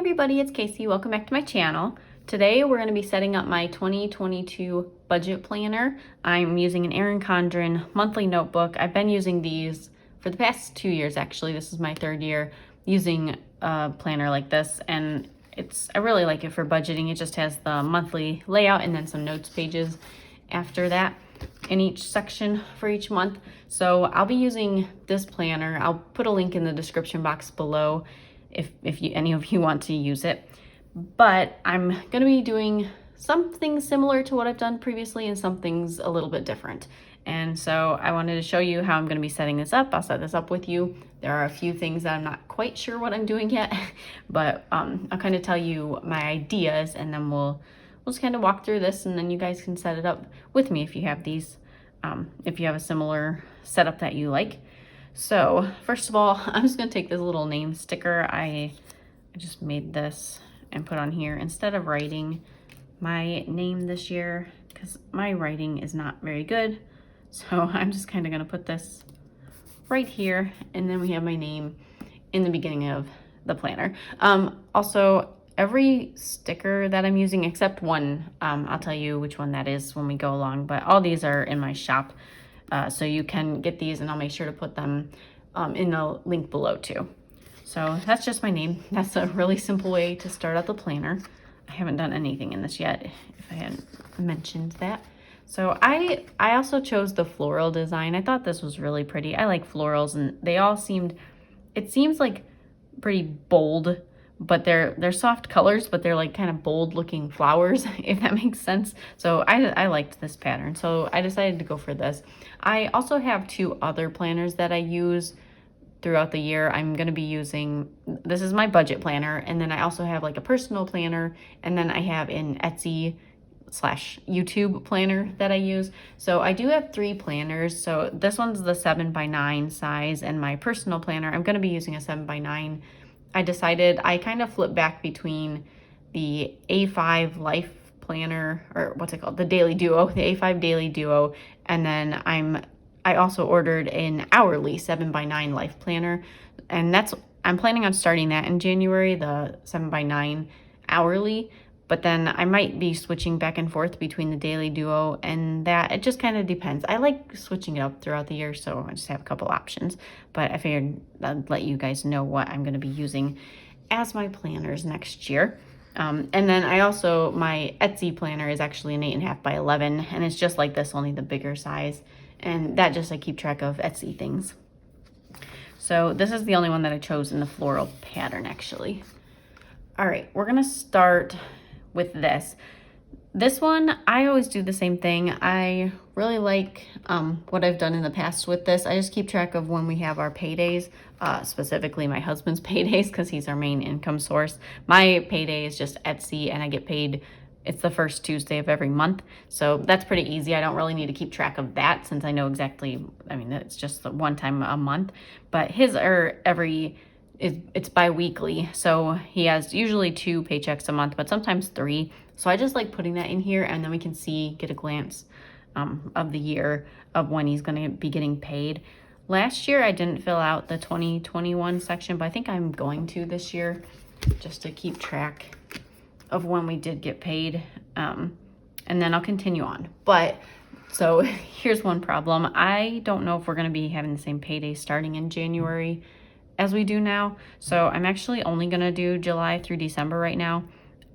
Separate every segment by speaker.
Speaker 1: everybody, it's Kaycee. Welcome back to my channel. Today we're going to be setting up my 2022 budget planner. I'm using an Erin Condren monthly notebook. I've been using these for the past 2 years actually. This is my third year using a planner like this, and I really like it for budgeting. It just has the monthly layout and then some notes pages after that in each section for each month. So I'll be using this planner. I'll put a link in the description box below if any of you want to use it. But I'm going to be doing something similar to what I've done previously and some things a little bit different. And so I wanted to show you how I'm going to be setting this up. I'll set this up with you. There are a few things that I'm not quite sure what I'm doing yet, but I'll kind of tell you my ideas, and then we'll just kind of walk through this, and then you guys can set it up with me if you have these, if you have a similar setup that you like. So first of all, I'm just going to take this little name sticker. I just made this and put on here instead of writing my name this year because my writing is not very good. So I'm just kind of going to put this right here, and then we have my name in the beginning of the planner. Also, every sticker that I'm using except one, I'll tell you which one that is when we go along, but all these are in my shop. So you can get these, and I'll make sure to put them in the link below too. So that's just my name. That's a really simple way to start out the planner. I haven't done anything in this yet, if I hadn't mentioned that. So I also chose the floral design. I thought this was really pretty. I like florals, and they all it seems like pretty bold, but they're soft colors, but they're like kind of bold looking flowers, if that makes sense. So I liked this pattern, so I decided to go for this. I also have two other planners that I use throughout the year. I'm going to be using, this is my budget planner, and then I also have like a personal planner, and then I have an Etsy/YouTube planner that I use. So I do have 3 planners. So this one's the 7x9 size, and my personal planner, I'm going to be using a 7x9. I decided I kind of flipped back between the A5 Life Planner, or what's it called? The Daily Duo, the A5 Daily Duo. And then I also ordered an hourly 7x9 Life Planner. And I'm planning on starting that in January, the 7x9 hourly. But then I might be switching back and forth between the Daily Duo and that. It just kind of depends. I like switching it up throughout the year, so I just have a couple options. But I figured I'd let you guys know what I'm going to be using as my planners next year. And then my Etsy planner is actually an 8.5 by 11, and it's just like this, only the bigger size. And that I keep track of Etsy things. So this is the only one that I chose in the floral pattern, actually. All right, we're going to start with this. This one, I always do the same thing. I really like what I've done in the past with this. I just keep track of when we have our paydays, specifically my husband's paydays, because he's our main income source. My payday is just Etsy, and I get paid, it's the first Tuesday of every month. So that's pretty easy. I don't really need to keep track of that since I know exactly, it's just one time a month. But his are it's bi-weekly, so he has usually 2 paychecks a month, but sometimes 3. So I just like putting that in here, and then we can get a glance of the year of when he's going to be getting paid. Last year I didn't fill out the 2021 section, but I think I'm going to this year just to keep track of when we did get paid, and then I'll continue on. But so here's one problem. I don't know if we're going to be having the same payday starting in January as we do now. So I'm actually only going to do July through December right now.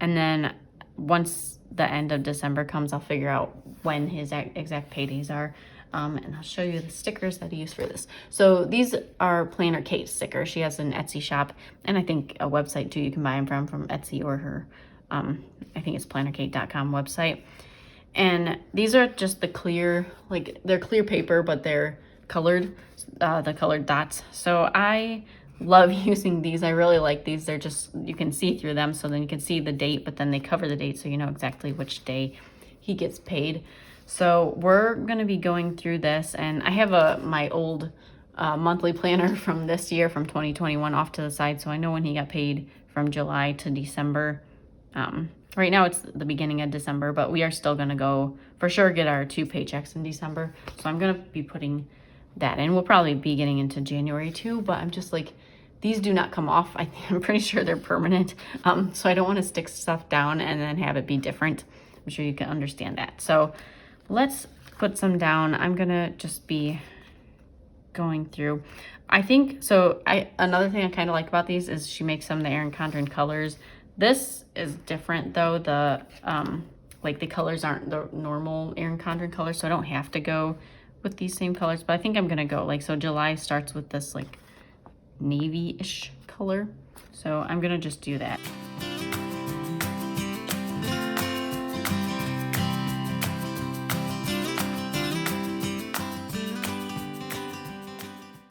Speaker 1: And then once the end of December comes, I'll figure out when his exact paydays are. And I'll show you the stickers that I use for this. So these are Planner Kate stickers. She has an Etsy shop, and I think a website too you can buy them from Etsy or her, I think it's plannerkate.com website. And these are just the clear, they're clear paper, but they're colored, the colored dots. So I love using these. I really like these. They're just, you can see through them, so then you can see the date, but then they cover the date so you know exactly which day he gets paid. So we're going to be going through this, and I have my old monthly planner from this year, from 2021, off to the side, so I know when he got paid from July to December. Right now it's the beginning of December, but we are still going to go for sure get our 2 paychecks in December. So I'm going to be putting that in. We'll probably be getting into January too, but I'm just These do not come off. I'm pretty sure they're permanent. So I don't want to stick stuff down and then have it be different. I'm sure you can understand that. So let's put some down. I'm gonna just be going through. I think, so another thing I kind of like about these is she makes some of the Erin Condren colors. This is different though. The like the colors aren't the normal Erin Condren colors, so I don't have to go with these same colors, but I think I'm gonna go like, so July starts with this like navy-ish color, so I'm gonna just do that.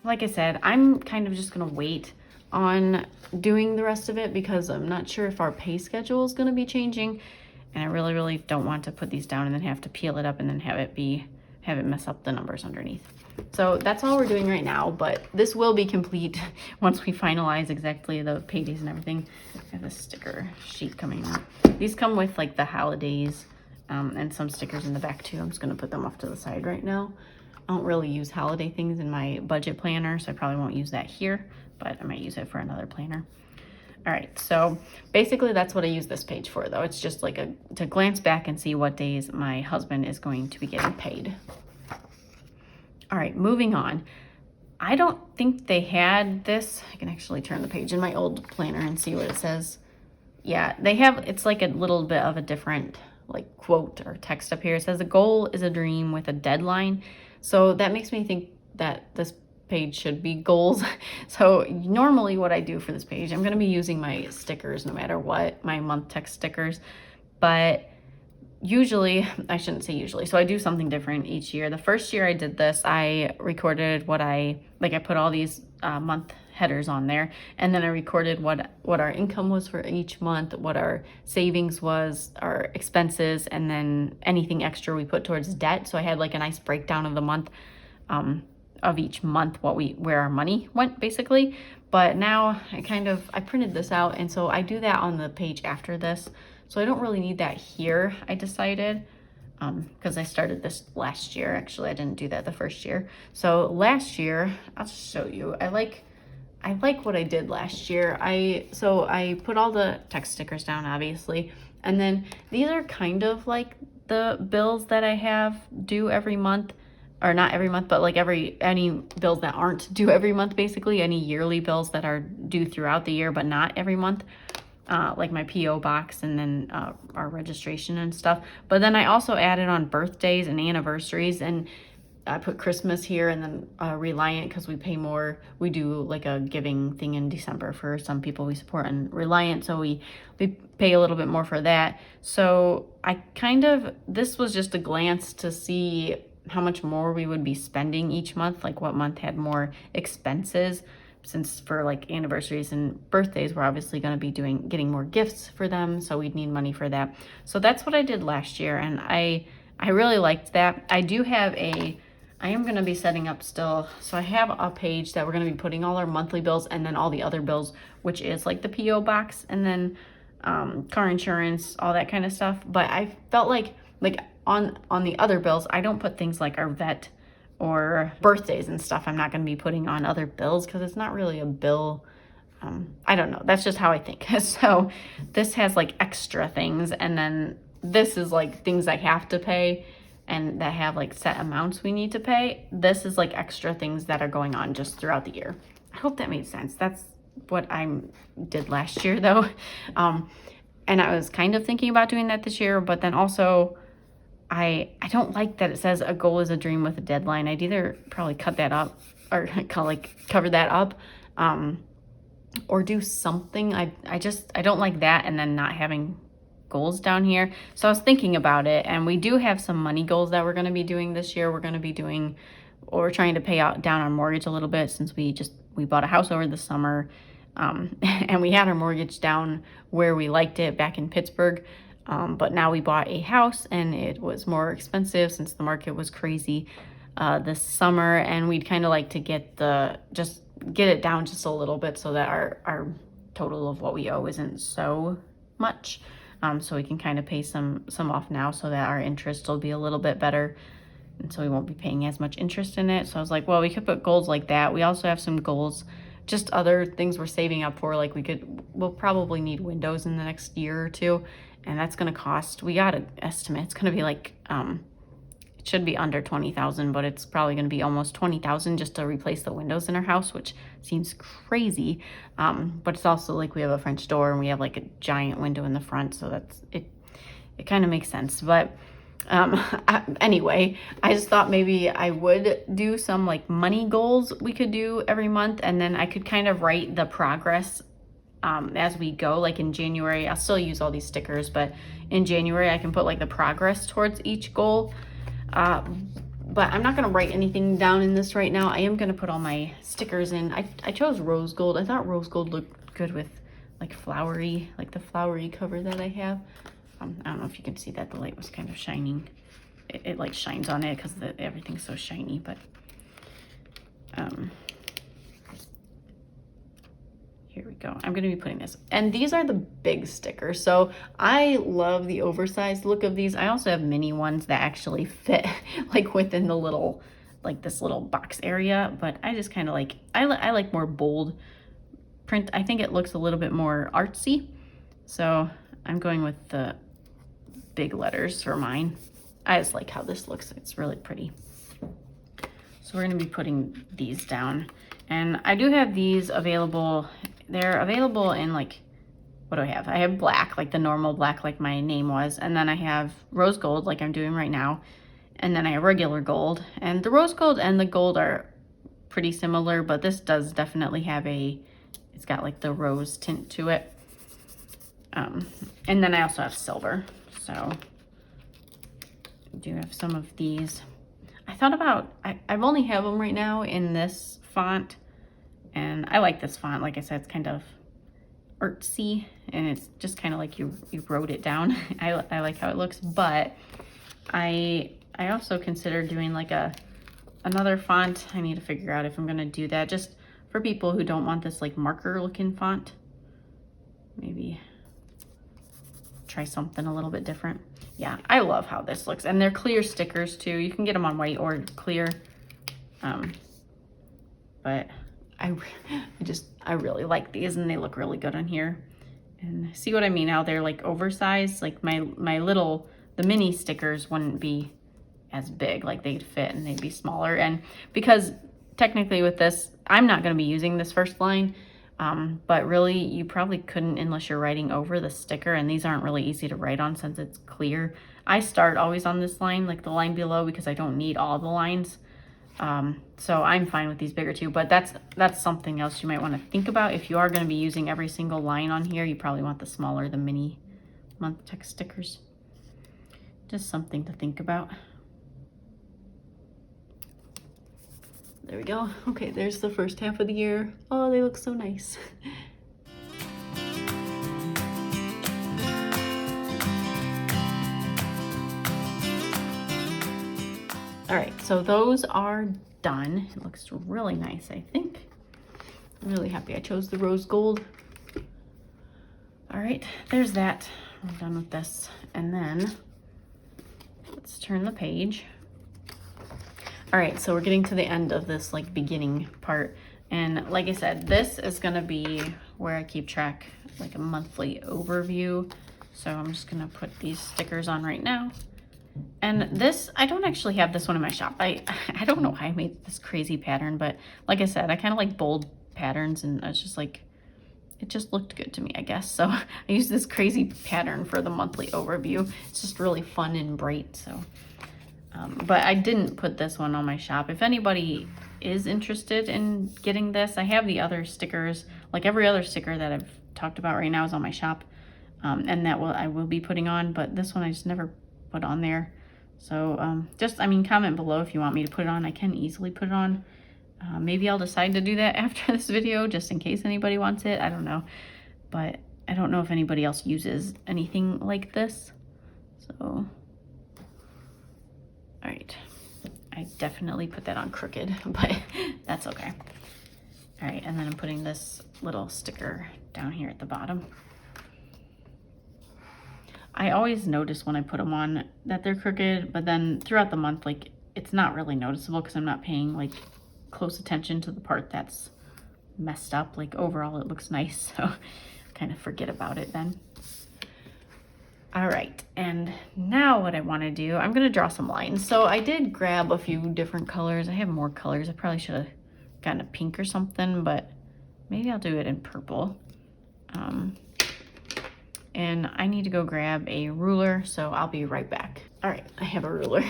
Speaker 1: Like I said, I'm kind of just gonna wait on doing the rest of it because I'm not sure if our pay schedule is gonna be changing, and I really don't want to put these down and then have to peel it up and then have it mess up the numbers underneath. So that's all we're doing right now, but this will be complete once we finalize exactly the paydays and everything. I have a sticker sheet coming out. These come with like the holidays and some stickers in the back too. I'm just gonna put them off to the side right now. I don't really use holiday things in my budget planner, so I probably won't use that here, but I might use it for another planner. All right, so basically that's what I use this page for though. It's just like to glance back and see what days my husband is going to be getting paid. All right, moving on. I don't think they had this. I can actually turn the page in my old planner and see what it says. Yeah, they have, it's like a little bit of a different like quote or text up here. It says a goal is a dream with a deadline. So that makes me think that this page should be goals. So normally what I do for this page, I'm going to be using my stickers no matter what, my month text stickers, but usually, I shouldn't say usually, so I do something different each year. The first year I did this, I recorded I put all these month headers on there, and then I recorded what our income was for each month, what our savings was, our expenses, and then anything extra we put towards debt. So I had like a nice breakdown of the month, of each month, where our money went basically. But now I printed this out, and so I do that on the page after this. So I don't really need that here, I decided, because I started this last year. Actually, I didn't do that the first year. So last year, I'll just show you. I like what I did last year. So I put all the text stickers down, obviously, and then these are kind of like the bills that I have due every month, or not every month, but like any bills that aren't due every month, basically, any yearly bills that are due throughout the year but not every month. Like my PO box and then our registration and stuff. But then I also added on birthdays and anniversaries, and I put Christmas here, and then Reliant, because we pay more. We do like a giving thing in December for some people we support on Reliant, so we pay a little bit more for that. So this was just a glance to see how much more we would be spending each month, like what month had more expenses. Since for like anniversaries and birthdays, we're obviously going to be getting more gifts for them, so we'd need money for that. So that's what I did last year, and I really liked that. I am going to be setting up still, so I have a page that we're going to be putting all our monthly bills and then all the other bills, which is like the PO box and then car insurance, all that kind of stuff. But I felt like on the other bills, I don't put things like our vet or birthdays and stuff. I'm not going to be putting on other bills because it's not really a bill. I don't know. That's just how I think. So this has like extra things, and then this is like things I have to pay and that have like set amounts we need to pay. This is like extra things that are going on just throughout the year. I hope that made sense. That's what I did last year though. And I was kind of thinking about doing that this year, but then also I don't like that it says a goal is a dream with a deadline. I'd either probably cut that up or cover that up, or do something. I don't like that, and then not having goals down here. So I was thinking about it, and we do have some money goals that we're going to be doing this year. We're trying to pay down our mortgage a little bit, since we bought a house over the summer, and we had our mortgage down where we liked it back in Pittsburgh. But now we bought a house, and it was more expensive since the market was crazy this summer, and we'd kind of like to get it down just a little bit so that our total of what we owe isn't so much. So we can kind of pay some off now, so that our interest will be a little bit better, and so we won't be paying as much interest in it. So I was like, well, we could put goals like that. We also have some goals just other things we're saving up for. Like we'll probably need windows in the next year or two, and that's gonna cost, we got an estimate, it's gonna be like, it should be under 20,000, but it's probably gonna be almost 20,000 just to replace the windows in our house, which seems crazy. But it's also like we have a French door and we have like a giant window in the front, so that's, it kind of makes sense. But anyway, I just thought maybe I would do some like money goals we could do every month, and then I could kind of write the progress as we go. Like in January, I'll still use all these stickers, but in January I can put like the progress towards each goal. But I'm not gonna write anything down in this right now. I am gonna put all my stickers in. I chose rose gold. I thought rose gold looked good with like flowery, like the flowery cover that I have. I don't know if you can see that, the light was kind of shining. It like shines on it because everything's so shiny, but here we go. I'm going to be putting this, and these are the big stickers. So I love the oversized look of these. I also have mini ones that actually fit like within the little, like this little box area, but I just kind of like, I like more bold print. I think it looks a little bit more artsy. So I'm going with the big letters for mine. I just like how this looks. It's really pretty. So we're going to be putting these down, and I do have these available. They're available in like, what do I have? I have black, like the normal black, like my name was. And then I have rose gold, like I'm doing right now. And then I have regular gold. And the rose gold and the gold are pretty similar, but this does definitely have it's got like the rose tint to it. And then I also have silver. So I do have some of these. I thought about, I've only have them right now in this font. And I like this font. Like I said, it's kind of artsy, and it's just kind of like you wrote it down. I like how it looks, but I also considered doing like another font. I need to figure out if I'm gonna do that, just for people who don't want this like marker looking font. Maybe try something a little bit different. Yeah, I love how this looks, and they're clear stickers too. You can get them on white or clear, but I really like these, and they look really good on here. And see what I mean, how they're like oversized. Like the mini stickers wouldn't be as big, like they'd fit and they'd be smaller. And because technically with this, I'm not going to be using this first line, but really you probably couldn't unless you're writing over the sticker, and these aren't really easy to write on since it's clear. I start always on this line, like the line below, because I don't need all the lines. So I'm fine with these bigger too, but that's something else you might want to think about. If you are going to be using every single line on here, you probably want the smaller, the mini month text stickers. Just something to think about. There we go. Okay, there's the first half of the year. Oh, they look so nice. All right, so those are done. It looks really nice, I think. I'm really happy I chose the rose gold. All right, there's that. We're done with this. And then let's turn the page. All right, so we're getting to the end of this like beginning part. And like I said, this is gonna be where I keep track, like a monthly overview. So I'm just gonna put these stickers on right now. And this, I don't actually have this one in my shop. I don't know how I made this crazy pattern, but like I said, I kind of like bold patterns, and it's just like, it just looked good to me, I guess. So I used this crazy pattern for the monthly overview. It's just really fun and bright. So, but I didn't put this one on my shop. If anybody is interested in getting this, I have the other stickers, like every other sticker that I've talked about right now is on my shop. And that I will be putting on, but this one I just never put on there. So just, I mean, comment below if you want me to put it on. I can easily put it on. Maybe I'll decide to do that after this video, just in case anybody wants it. I don't know, but I don't know if anybody else uses anything like this. So, all right, I definitely put that on crooked, but that's okay. All right, and then I'm putting this little sticker down here at the bottom. I always notice when I put them on that they're crooked, but then throughout the month, like, it's not really noticeable because I'm not paying like close attention to the part that's messed up. Like overall it looks nice, so kind of forget about it then. All right, and now what I want to do, I'm going to draw some lines. So I did grab a few different colors. I have more colors. I probably should have gotten a pink or something, but maybe I'll do it in purple. And I need to go grab a ruler, so I'll be right back. All right, I have a ruler.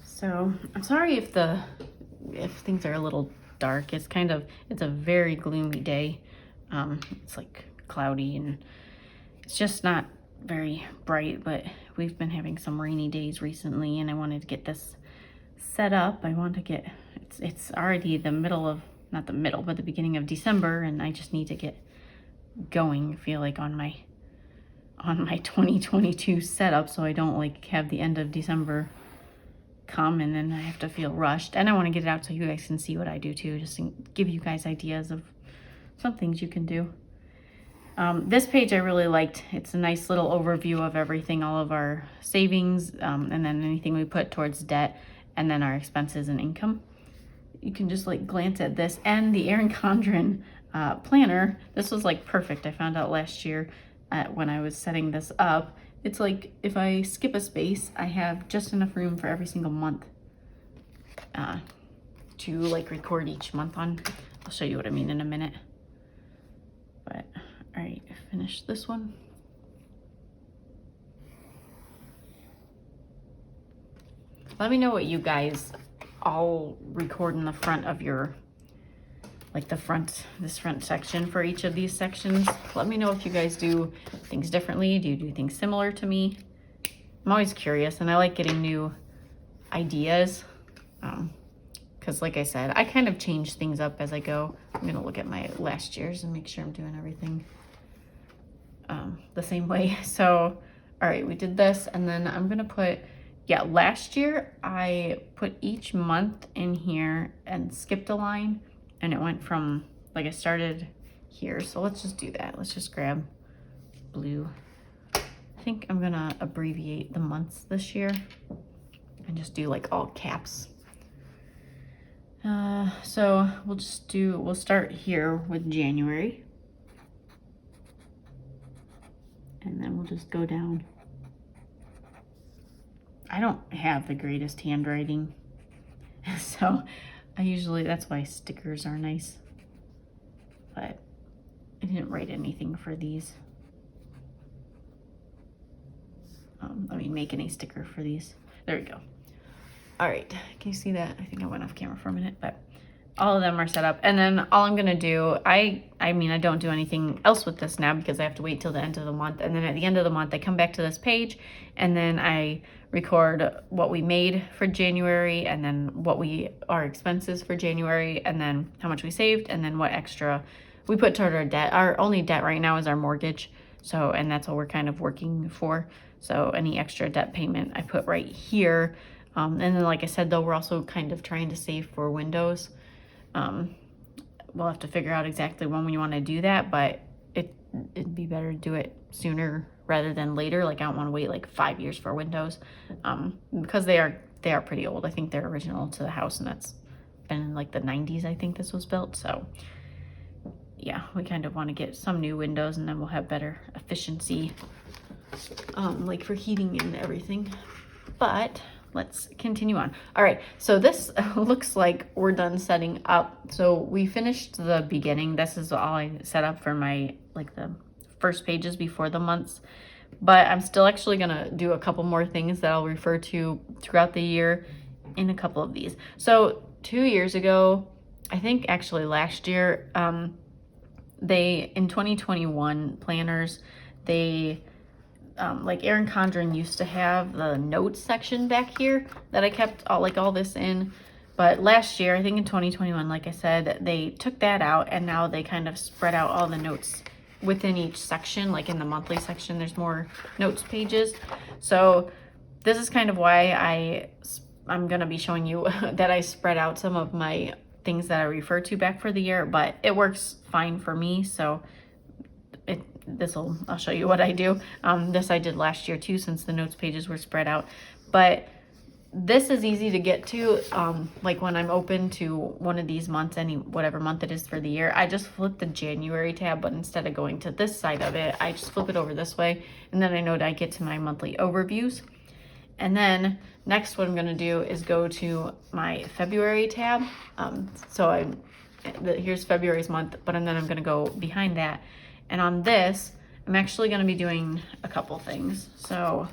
Speaker 1: So I'm sorry if things are a little dark. It's a very gloomy day. It's like cloudy and it's just not very bright, but we've been having some rainy days recently and I wanted to get this set up. I want to get, it's already the middle of, not the middle, but the beginning of December, and I just need to get going, I feel like, on my 2022 setup, so I don't like have the end of December come and then I have to feel rushed. And I want to get it out so you guys can see what I do too, just to give you guys ideas of some things you can do. This page I really liked. It's a nice little overview of everything, all of our savings, and then anything we put towards debt, and then our expenses and income. You can just like glance at this, and the Erin Condren planner. This was like perfect. I found out last year when I was setting this up. It's like if I skip a space, I have just enough room for every single month to like record each month on. I'll show you what I mean in a minute. But all right, finish this one. Let me know what you guys all record in the front of your, like this front section for each of these sections. Let me know if you guys do things differently. Do you do things similar to me? I'm always curious and I like getting new ideas. Because like I said, I kind of change things up as I go. I'm gonna look at my last year's and make sure I'm doing everything the same way. So, all right, we did this, and then I'm gonna put, yeah, last year I put each month in here and skipped a line, and it went from, like, I started here. So let's just do that. Let's just grab blue. I think I'm gonna abbreviate the months this year and just do like all caps. So we'll start here with January. And then we'll just go down. I don't have the greatest handwriting. So that's why stickers are nice. But I didn't write anything for these. Make any sticker for these. There we go. All right, can you see that? I think I went off camera for a minute, but all of them are set up. And then all I'm gonna do, I don't do anything else with this now because I have to wait till the end of the month. And then at the end of the month, I come back to this page and then I record what we made for January, and then our expenses for January, and then how much we saved, and then what extra we put toward our debt. Our only debt right now is our mortgage. So, and that's what we're kind of working for. So any extra debt payment I put right here. And then, like I said, though, we're also kind of trying to save for windows. We'll have to figure out exactly when we want to do that, but it'd be better to do it sooner rather than later. Like, I don't want to wait like 5 years for windows, because they are pretty old. I think they're original to the house, and that's been in like the 90s, I think this was built. So yeah, we kind of want to get some new windows, and then we'll have better efficiency, like for heating and everything. But let's continue on. All right, so this looks like we're done setting up. So we finished the beginning. This is all I set up for my, like, the first pages before the months. But I'm still actually gonna do a couple more things that I'll refer to throughout the year in a couple of these. So 2 years ago, I think actually last year, in 2021 planners, like Erin Condren used to have the notes section back here that I kept all this in. But last year, I think in 2021, like I said, they took that out, and now they kind of spread out all the notes within each section. Like in the monthly section, there's more notes pages. So this is kind of why I'm gonna be showing you that I spread out some of my things that I refer to back for the year, but it works fine for me. So I'll show you what I do. This I did last year too, since the notes pages were spread out. But this is easy to get to. Like when I'm open to one of these months, whatever month it is for the year, I just flip the January tab, but instead of going to this side of it, I just flip it over this way, and then I know that I get to my monthly overviews. And then next, what I'm going to do is go to my February tab. Here's February's month, but then I'm going to go behind that, and on this, I'm actually going to be doing a couple things. So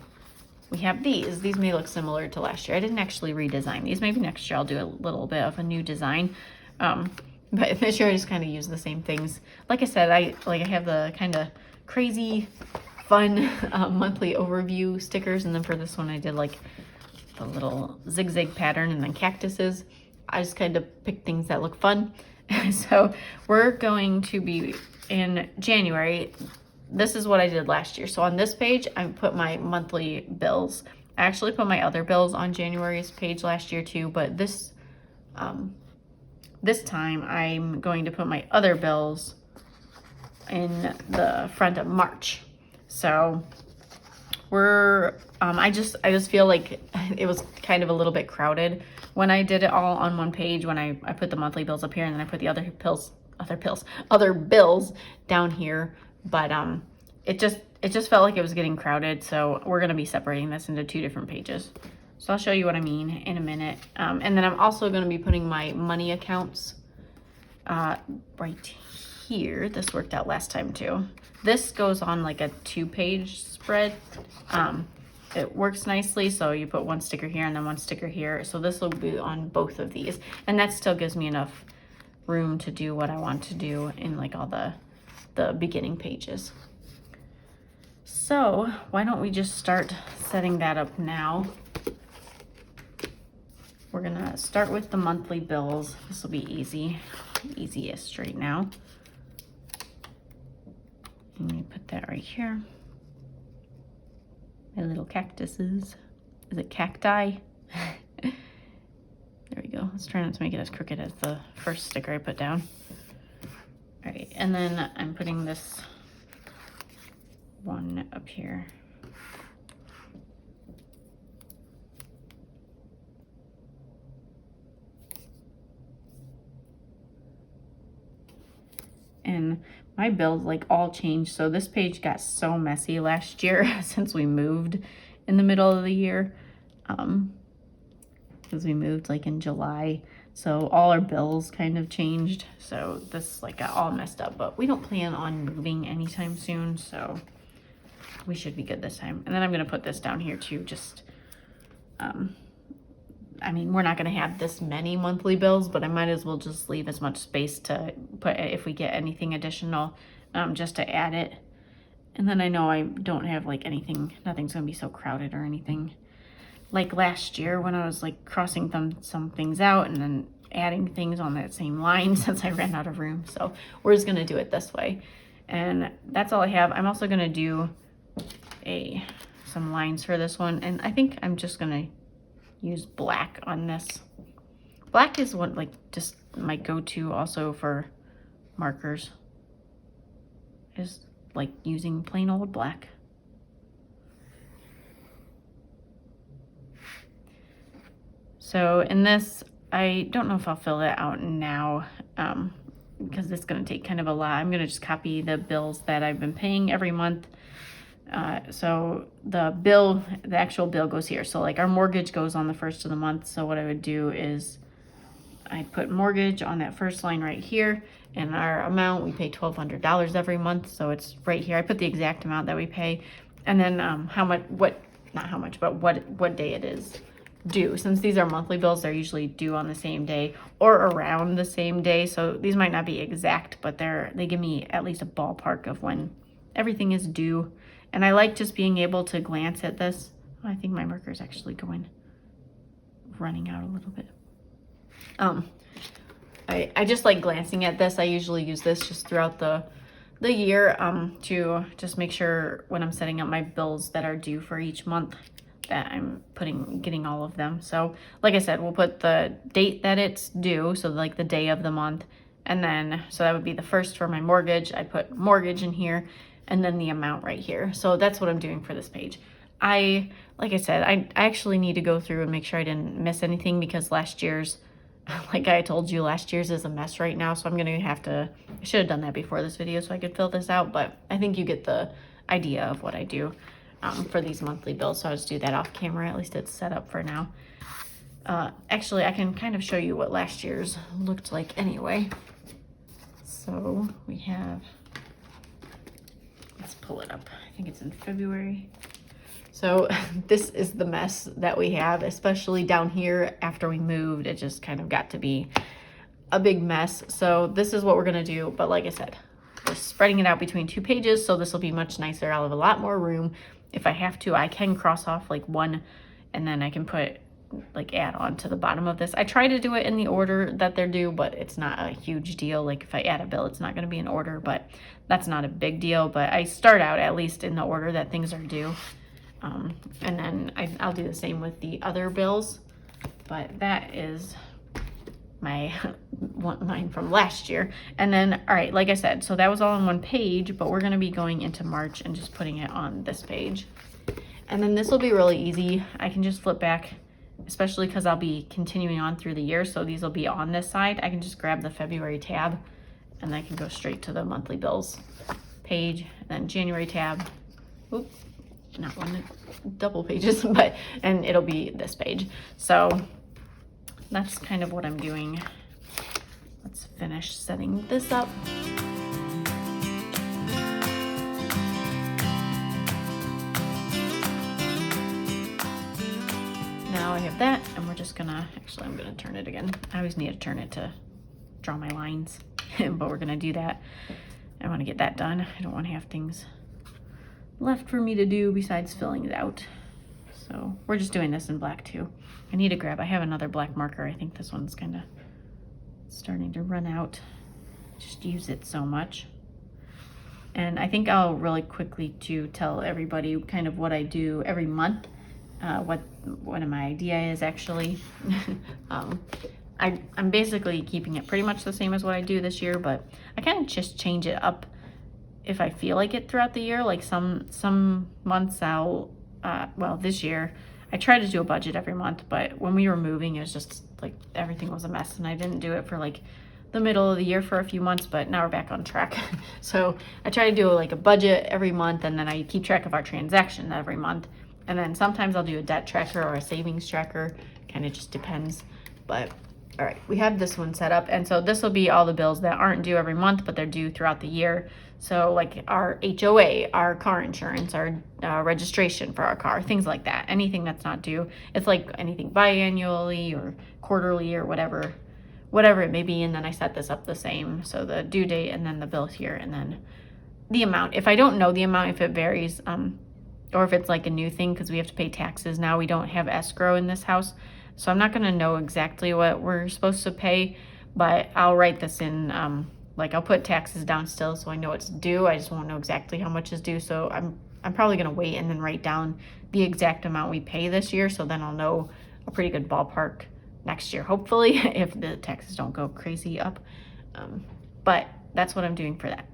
Speaker 1: we have these. These may look similar to last year. I didn't actually redesign these. Maybe next year I'll do a little bit of a new design. But this year I just kind of use the same things. Like I said, I have the kind of crazy, fun monthly overview stickers. And then for this one, I did like the little zigzag pattern and then cactuses. I just kind of picked things that look fun. So we're going to be in January. This is what I did last year. So on this page, I put my monthly bills. I actually put my other bills on January's page last year too, but this time I'm going to put my other bills in the front of March. So I just feel like it was kind of a little bit crowded when I did it all on one page, when I put the monthly bills up here and then I put the other bills down here. But it just felt like it was getting crowded, so we're going to be separating this into 2 different pages. So I'll show you what I mean in a minute. And then I'm also going to be putting my money accounts right here. This worked out last time too. This goes on like a 2-page spread. It works nicely, so you put 1 sticker here and then 1 sticker here. So this will be on both of these, and that still gives me enough room to do what I want to do in like all the beginning pages. So why don't we just start setting that up now? We're gonna start with the monthly bills. This will be easiest right now. Let me put that right here. My little cactuses. Is it cacti? There we go. Let's try not to make it as crooked as the first sticker I put down. All right, and then I'm putting this one up here. And my bills like all changed. So this page got so messy last year since we moved in the middle of the year. Because we moved like in July. So all our bills kind of changed. So this like got all messed up, but we don't plan on moving anytime soon. So we should be good this time. And then I'm going to put this down here too. Just, I mean, we're not going to have this many monthly bills, but I might as well just leave as much space to put if we get anything additional, just to add it. And then I know I don't have like nothing's going to be so crowded or anything. Like last year when I was like crossing some things out and then adding things on that same line since I ran out of room. So we're just going to do it this way. And that's all I have. I'm also going to do some lines for this one. And I think I'm just going to use black on this. Black is what just my go-to also for markers, is like using plain old black. So in this, I don't know if I'll fill it out now because it's going to take kind of a lot. I'm going to just copy the bills that I've been paying every month. So the actual bill goes here. So like our mortgage goes on the first of the month. So what I would do is I'd put mortgage on that first line right here, and our amount, we pay $1,200 every month. So it's right here. I put the exact amount that we pay, and then what day it is due. Since these are monthly bills, they're usually due on the same day or around the same day. So these might not be exact, but they give me at least a ballpark of when everything is due. And I like just being able to glance at this. Oh, I think my marker is actually running out a little bit. I just like glancing at this. I usually use this just throughout the year to just make sure when I'm setting up my bills that are due for each month that I'm getting all of them. So like I said, we'll put the date that it's due, so like the day of the month, and then so that would be the first for my mortgage. I put mortgage in here, and then the amount right here. So that's what I'm doing for this page. like I said, I actually need to go through and make sure I didn't miss anything, because last year's, like I told you, last year's is a mess right now. So I'm going to have to, I should have done that before this video so I could fill this out, but I think you get the idea of what I do for these monthly bills. So I'll just do that off camera. At least it's set up for now. Actually, I can kind of show you what last year's looked like anyway. So we have, let's pull it up. I think it's in February. So this is the mess that we have, especially down here after we moved. It just kind of got to be a big mess. So this is what we're gonna do. But like I said, we're spreading it out between 2 pages. So this will be much nicer. I'll have a lot more room. If I have to, I can cross off like one, and then I can put like add on to the bottom of this. I try to do it in the order that they're due, but it's not a huge deal. Like if I add a bill, it's not going to be in order, but that's not a big deal. But I start out at least in the order that things are due. And then I'll do the same with the other bills. But that is mine from last year. And then, all right, like I said, so that was all on one page, but we're going to be going into March and just putting it on this page. And then this will be really easy. I can just flip back, especially because I'll be continuing on through the year. So these will be on this side. I can just grab the February tab and I can go straight to the monthly bills page, and then January tab. Oop, not one double pages, but, and it'll be this page. So that's kind of what I'm doing. Let's finish setting this up. Now I have that, and we're just gonna, actually I'm gonna turn it again. I always need to turn it to draw my lines, but we're gonna do that. I wanna get that done. I don't wanna have things left for me to do besides filling it out. So we're just doing this in black too. I need to grab, I have another black marker. I think this one's kind of starting to run out. Just use it so much. And I think I'll really quickly to tell everybody kind of what I do every month. What my idea is actually. I'm basically keeping it pretty much the same as what I do this year, but I kind of just change it up if I feel like it throughout the year. Like some months I'll, well, this year I try to do a budget every month, but when we were moving, it was just like everything was a mess, and I didn't do it for like the middle of the year for a few months, but now we're back on track. So I try to do like a budget every month, and then I keep track of our transactions every month. And then sometimes I'll do a debt tracker or a savings tracker, kind of just depends. But all right, we have this one set up. And so this will be all the bills that aren't due every month, but they're due throughout the year. So like our HOA, our car insurance, our registration for our car, things like that. Anything that's not due. It's like anything biannually or quarterly or whatever it may be. And then I set this up the same. So the due date and then the bill here and then the amount. If I don't know the amount, if it varies, or if it's like a new thing, because we have to pay taxes now. We don't have escrow in this house. So I'm not going to know exactly what we're supposed to pay, but I'll write this in, like I'll put taxes down still so I know it's due. I just won't know exactly how much is due. So I'm probably going to wait and then write down the exact amount we pay this year. So then I'll know a pretty good ballpark next year, hopefully, if the taxes don't go crazy up. But that's what I'm doing for that.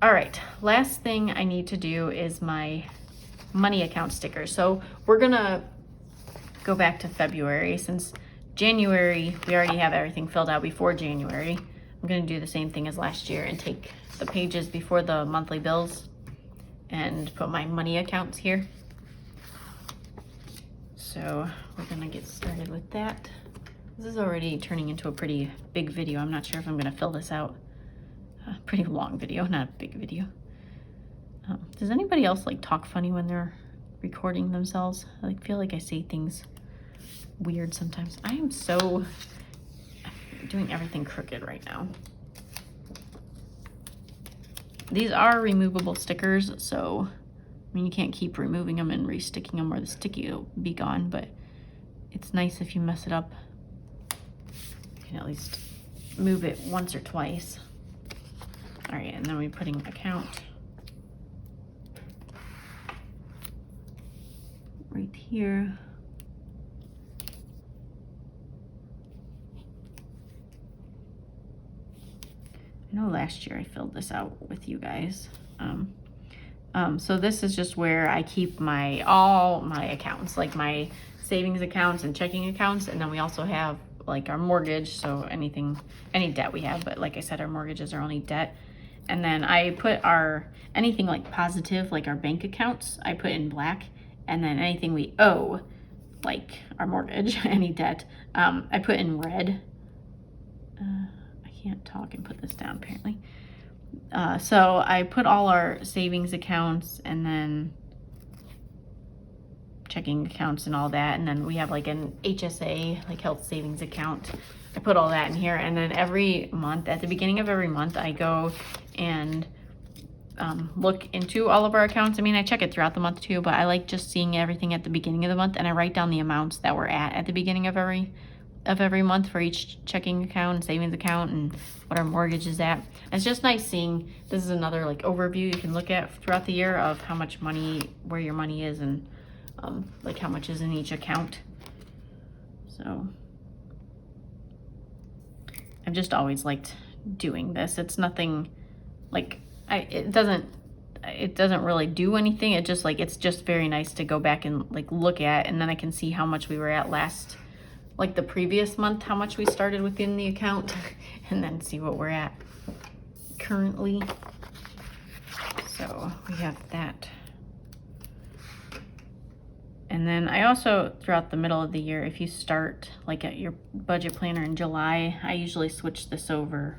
Speaker 1: All right, last thing I need to do is my money account stickers. So we're going to go back to February. Since January, we already have everything filled out before January. I'm going to do the same thing as last year and take the pages before the monthly bills and put my money accounts here. So we're going to get started with that. This is already turning into a pretty big video. I'm not sure if I'm going to fill this out. A pretty long video, not a big video. Does anybody else like talk funny when they're recording themselves? I feel like I say things weird sometimes. I am so doing everything crooked right now. These are removable stickers, so I mean you can't keep removing them and resticking them or the sticky will be gone, but it's nice if you mess it up. You can at least move it once or twice. All right, and then we're putting account right here. I know last year I filled this out with you guys. So this is just where I keep all my accounts, like my savings accounts and checking accounts. And then we also have like our mortgage. So any debt we have, but like I said, our mortgages are only debt. And then I put anything like positive, like our bank accounts, I put in black. And then anything we owe, like our mortgage, any debt, I put in red. I can't talk and put this down apparently. So I put all our savings accounts and then checking accounts and all that. And then we have like an HSA, like health savings account. I put all that in here. And then every month, at the beginning of every month, I go and look into all of our accounts. I mean, I check it throughout the month too, but I like just seeing everything at the beginning of the month, and I write down the amounts that we're at the beginning of every month for each checking account and savings account and what our mortgage is at. And it's just nice seeing, this is another like overview you can look at throughout the year of how much money, where your money is, and like how much is in each account. So I've just always liked doing this. It's nothing like, it doesn't really do anything. It just it's just very nice to go back and like look at, and then I can see how much we were at like the previous month, how much we started within the account, and then see what we're at currently. So we have that. And then I also, throughout the middle of the year, if you start like at your budget planner in July, I usually switch this over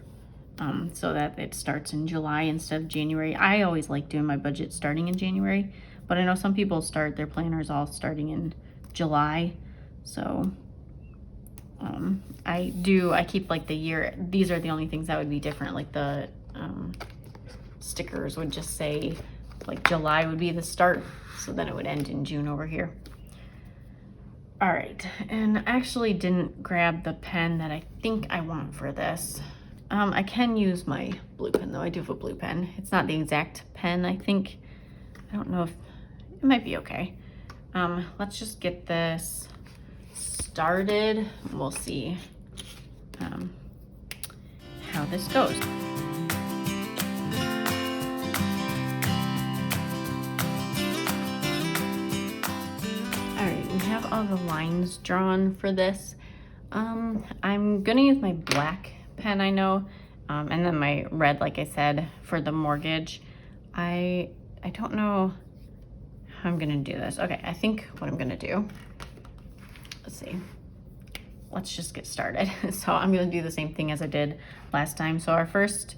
Speaker 1: so that it starts in July instead of January. I always like doing my budget starting in January, but I know some people start their planners all starting in July. So I keep like the year. These are the only things that would be different. Like the stickers would just say like July would be the start, so then it would end in June over here. All right, and I actually didn't grab the pen that I think I want for this. I can use my blue pen though. I do have a blue pen. It's not the exact pen, I think. I don't know if it might be okay. Let's just get this started. We'll see how this goes. All right, we have all the lines drawn for this. I'm gonna use my black pen, I know, and then my red, like I said, for the mortgage. I don't know how I'm gonna do this. Okay, I think what I'm gonna do, let's see, let's just get started. So I'm gonna do the same thing as I did last time. So our first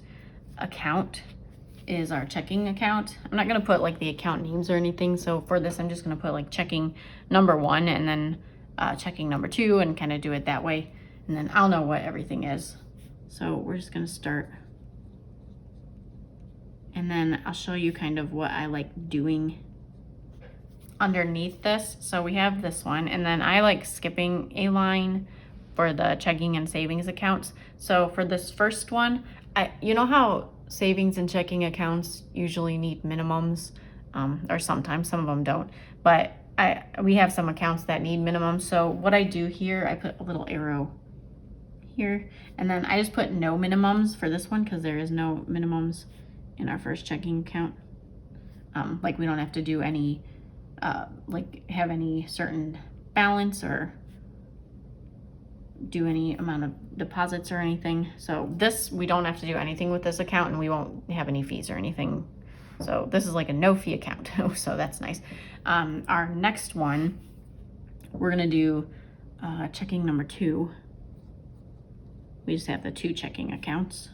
Speaker 1: account is our checking account. I'm not gonna put like the account names or anything. So for this, I'm just gonna put like checking number 1 and then checking number 2 and kind of do it that way. And then I'll know what everything is. So we're just gonna start. And then I'll show you kind of what I like doing underneath this. So we have this one, and then I like skipping a line for the checking and savings accounts. So for this first one, you know how savings and checking accounts usually need minimums, or sometimes, some of them don't, but we have some accounts that need minimums. So what I do here, I put a little arrow here, and then I just put no minimums for this one because there is no minimums in our first checking account. Like we don't have to do any like have any certain balance or do any amount of deposits or anything. So this, we don't have to do anything with this account, and we won't have any fees or anything. So this is like a no fee account. So that's nice. Our next one, we're gonna do checking number 2. We just have the 2 checking accounts.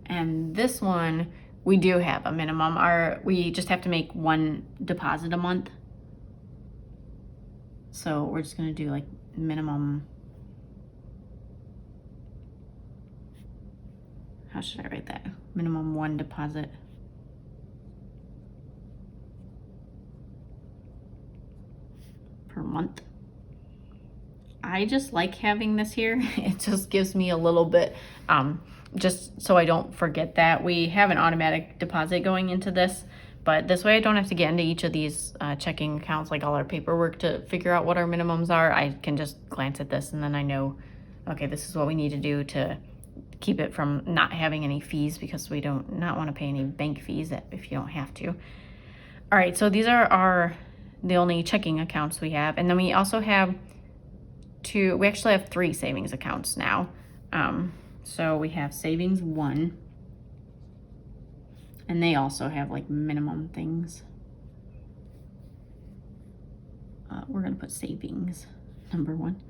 Speaker 1: And this one, we do have a minimum. We just have to make 1 deposit a month. So we're just gonna do like minimum, how should I write that? Minimum 1 deposit per month. I just like having this here. It just gives me a little bit, just so I don't forget that. We have an automatic deposit going into this, but this way I don't have to get into each of these checking accounts, like all our paperwork, to figure out what our minimums are. I can just glance at this and then I know, okay, this is what we need to do to keep it from not having any fees, because we don't not want to pay any bank fees if you don't have to. All right, so these are the only checking accounts we have. And then we also have we actually have 3 savings accounts now. So we have savings 1, and they also have like minimum things. We're gonna put savings number 1.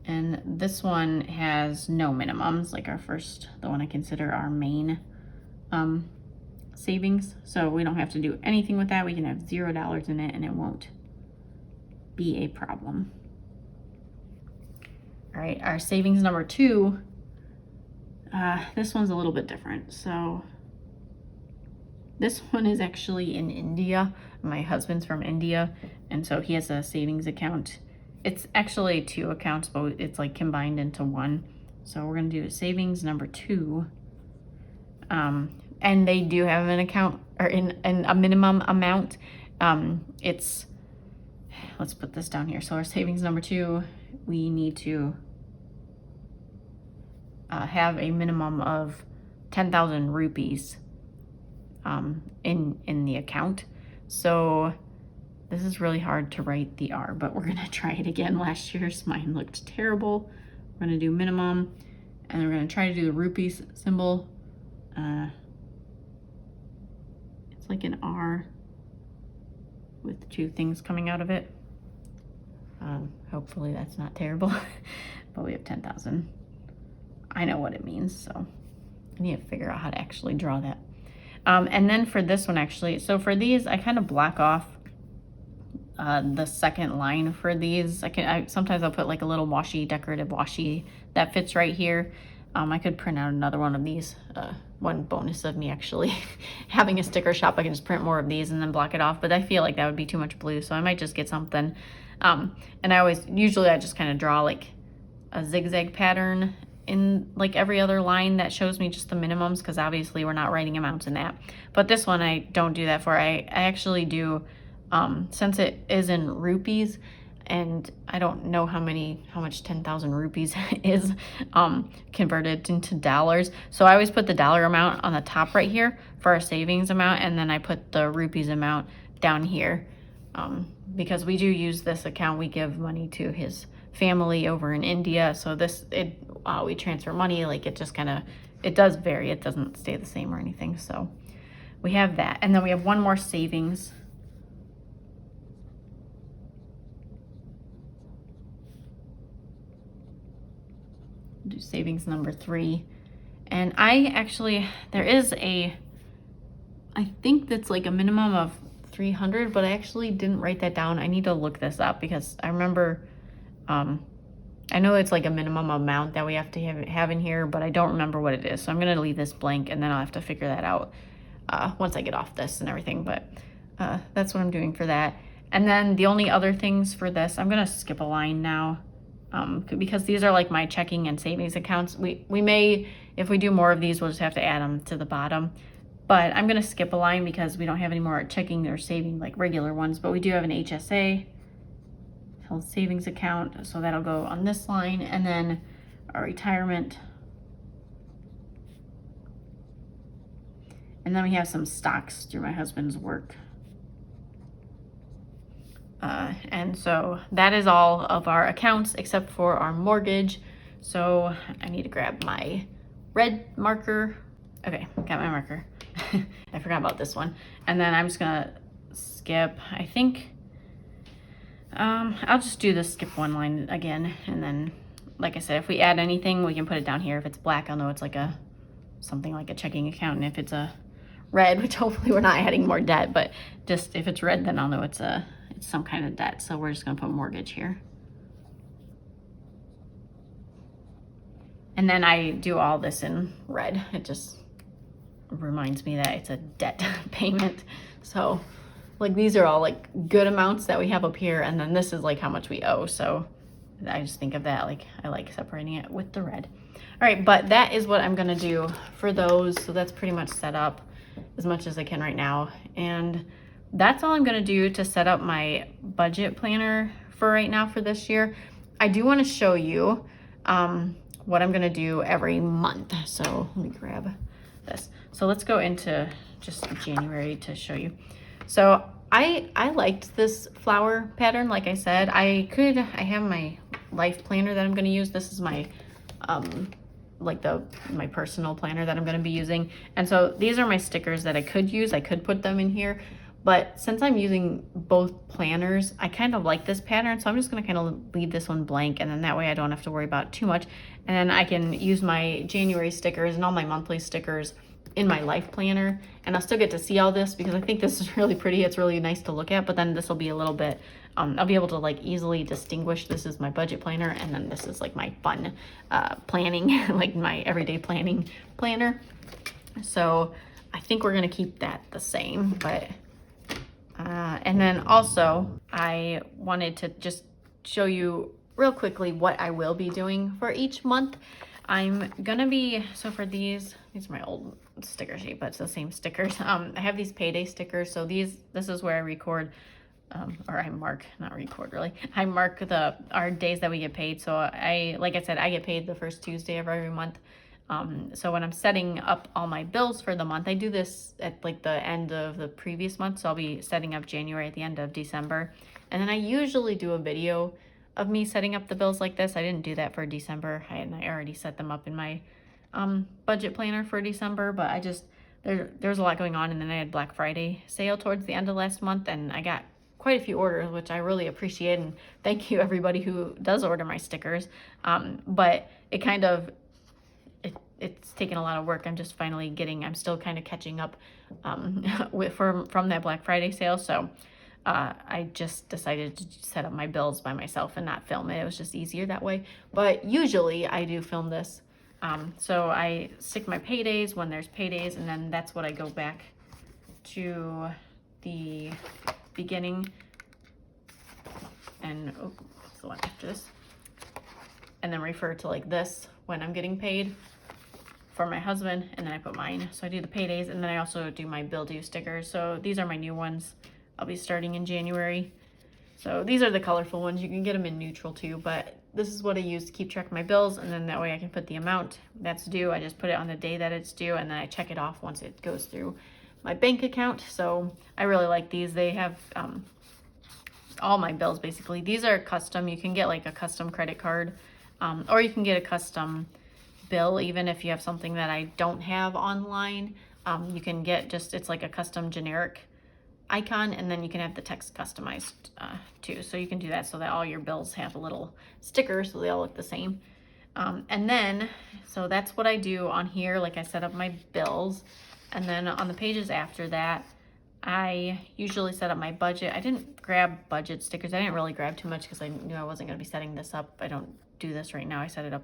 Speaker 1: And this one has no minimums, like the one I consider our main savings. So we don't have to do anything with that. We can have $0 in it and it won't be a problem. All right, our savings number 2, this one's a little bit different. So this one is actually in India. My husband's from India, and so he has a savings account. It's actually 2 accounts, but it's like combined into 1. So we're gonna do savings number 2. And they do have an account, or in a minimum amount. Let's put this down here. So our savings number 2, we need to have a minimum of 10,000 rupees in the account. So this is really hard to write the R, but we're gonna try it again. Last year's mine looked terrible. We're gonna do minimum, and then we're gonna try to do the rupees symbol. It's like an R with 2 things coming out of it. Hopefully that's not terrible, but we have 10,000. I know what it means, so I need to figure out how to actually draw that. And then for this one, actually, so for these, I kind of block off the second line for these. Sometimes I'll put like a little washi, decorative washi that fits right here. I could print out another one of these. One bonus of me actually having a sticker shop, I can just print more of these and then block it off, but I feel like that would be too much blue, so I might just get something. And I just kind of draw like a zigzag pattern in like every other line that shows me just the minimums, because obviously we're not writing amounts in that. But this one I don't do that for. I actually do, since it is in rupees, and I don't know how much 10,000 rupees is converted into dollars. So I always put the dollar amount on the top right here for our savings amount, and then I put the rupees amount down here, because we do use this account. We give money to his family over in India, so we transfer money, like it does vary. It doesn't stay the same or anything. So we have that, and then we have one more savings. Do savings number 3, and I think that's like a minimum of 300, but I actually didn't write that down. I need to look this up, because I remember, I know it's like a minimum amount that we have to have in here, but I don't remember what it is. So I'm gonna leave this blank, and then I'll have to figure that out once I get off this and everything. But that's what I'm doing for that. And then the only other things for this, I'm gonna skip a line now, because these are like my checking and savings accounts. We may, if we do more of these, we'll just have to add them to the bottom. But I'm gonna skip a line because we don't have any more checking or saving like regular ones, but we do have an HSA, health savings account, so that'll go on this line, and then our retirement. And then we have some stocks through my husband's work. And so that is all of our accounts except for our mortgage. So I need to grab my red marker. Okay, got my marker. I forgot about this one. And then I'm just gonna skip, I think, I'll just do the skip one line again. And then, like I said, if we add anything, we can put it down here. If it's black, I'll know it's like something like a checking account. And if it's a red, which hopefully we're not adding more debt, but just if it's red, then I'll know it's some kind of debt. So we're just gonna put mortgage here. And then I do all this in red. It just reminds me that it's a debt payment. So like these are all like good amounts that we have up here, and then this is like how much we owe. So I just think of that, like I like separating it with the red. All right, but that is what I'm gonna do for those. So that's pretty much set up as much as I can right now. And that's all I'm gonna do to set up my budget planner for right now for this year. I do wanna show you what I'm gonna do every month. So let me grab this. So let's go into just January to show you. So I liked this flower pattern. Like I said, I have my life planner that I'm gonna use. This is my my personal planner that I'm going to be using. And so these are my stickers that I could use. I could put them in here, but since I'm using both planners, I kind of like this pattern. So I'm just going to kind of leave this one blank, and then that way I don't have to worry about it too much. And then I can use my January stickers and all my monthly stickers in my life planner, and I'll still get to see all this because I think this is really pretty. It's really nice to look at, but then this will be a little bit, I'll be able to like easily distinguish this is my budget planner, and then this is like my fun planning, like my everyday planning planner. So I think we're gonna keep that the same, but and then also I wanted to just show you real quickly what I will be doing for each month. I'm gonna be, so for these are my old sticker sheet, but it's the same stickers. I have these payday stickers. So this is where I record, or I mark, not record really. I mark our days that we get paid. So like I said, I get paid the first Tuesday of every month. So when I'm setting up all my bills for the month, I do this at like the end of the previous month. So I'll be setting up January at the end of December. And then I usually do a video of me setting up the bills like this. I didn't do that for December. I already set them up in my budget planner for December, but I just, there's a lot going on, and then I had Black Friday sale towards the end of last month, and I got quite a few orders, which I really appreciate, and thank you everybody who does order my stickers. But it kind of, it's taken a lot of work. I'm just finally I'm still kind of catching up from that Black Friday sale. So I just decided to set up my bills by myself and not film it. It was just easier that way. But usually I do film this. So I stick my paydays when there's paydays, and then that's what I go back to the beginning. And that's the one after this. And then refer to like this when I'm getting paid for my husband, and then I put mine. So I do the paydays, and then I also do my bill due stickers. So these are my new ones. I'll be starting in January. So these are the colorful ones. You can get them in neutral too, but this is what I use to keep track of my bills, and then that way I can put the amount that's due. I just put it on the day that it's due, and then I check it off once it goes through my bank account. So I really like these. They have all my bills basically. These are custom. You can get like a custom credit card, or you can get a custom bill even if you have something that I don't have online. You can get it's like a custom generic icon, and then you can have the text customized too. So you can do that so that all your bills have a little sticker so they all look the same. And then, so that's what I do on here. Like I set up my bills, and then on the pages after that, I usually set up my budget. I didn't grab budget stickers. I didn't really grab too much because I knew I wasn't going to be setting this up. I don't do this right now. I set it up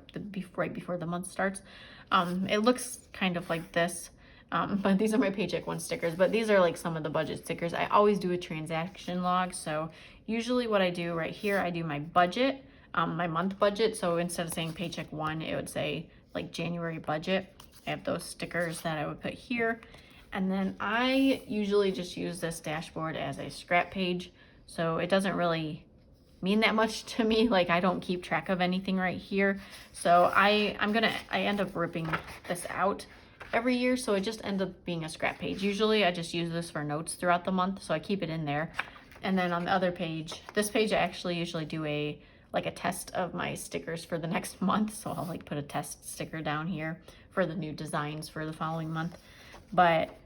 Speaker 1: right before the month starts. It looks kind of like this. But these are my paycheck one stickers, but these are like some of the budget stickers. I always do a transaction log. So usually what I do right here, I do my budget, my month budget. So instead of saying paycheck one, it would say like January budget. I have those stickers that I would put here. And then I usually just use this dashboard as a scrap page. So it doesn't really mean that much to me. Like I don't keep track of anything right here. So I end up ripping this out every year, so it just ends up being a scrap page. Usually I just use this for notes throughout the month, so I keep it in there. And then on the other page, this page, I actually usually do a test of my stickers for the next month. So I'll like put a test sticker down here for the new designs for the following month. But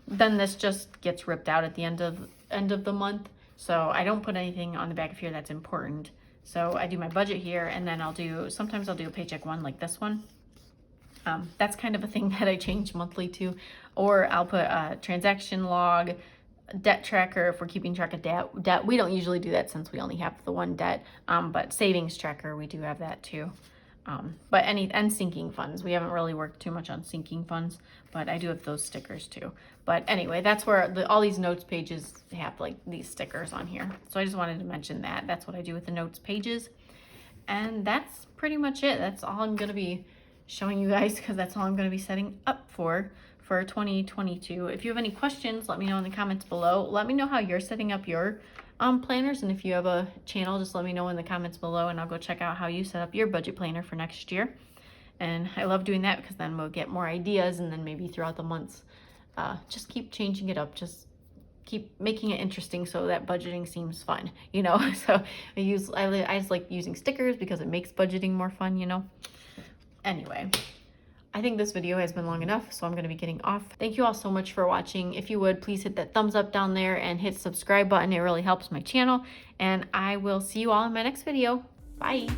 Speaker 1: then this just gets ripped out at the end of the month. So I don't put anything on the back of here that's important. So I do my budget here, and then sometimes I'll do a paycheck one like this one. That's kind of a thing that I change monthly to, or I'll put a transaction log, debt tracker if we're keeping track of debt. We don't usually do that since we only have the one debt, but savings tracker, we do have that too. And sinking funds. We haven't really worked too much on sinking funds, but I do have those stickers too. But anyway, that's where all these notes pages have like these stickers on here. So I just wanted to mention that. That's what I do with the notes pages. And that's pretty much it. That's all I'm going to be showing you guys, because that's all I'm going to be setting up for 2022. If you have any questions, let me know in the comments below. Let me know how you're setting up your planners. And if you have a channel, just let me know in the comments below and I'll go check out how you set up your budget planner for next year. And I love doing that because then we'll get more ideas, and then maybe throughout the months, just keep changing it up. Just keep making it interesting so that budgeting seems fun, you know? So I just like using stickers because it makes budgeting more fun, you know? Anyway, I think this video has been long enough, so I'm going to be getting off. Thank you all so much for watching. If you would, please hit that thumbs up down there and hit subscribe button. It really helps my channel, and I will see you all in my next video. Bye.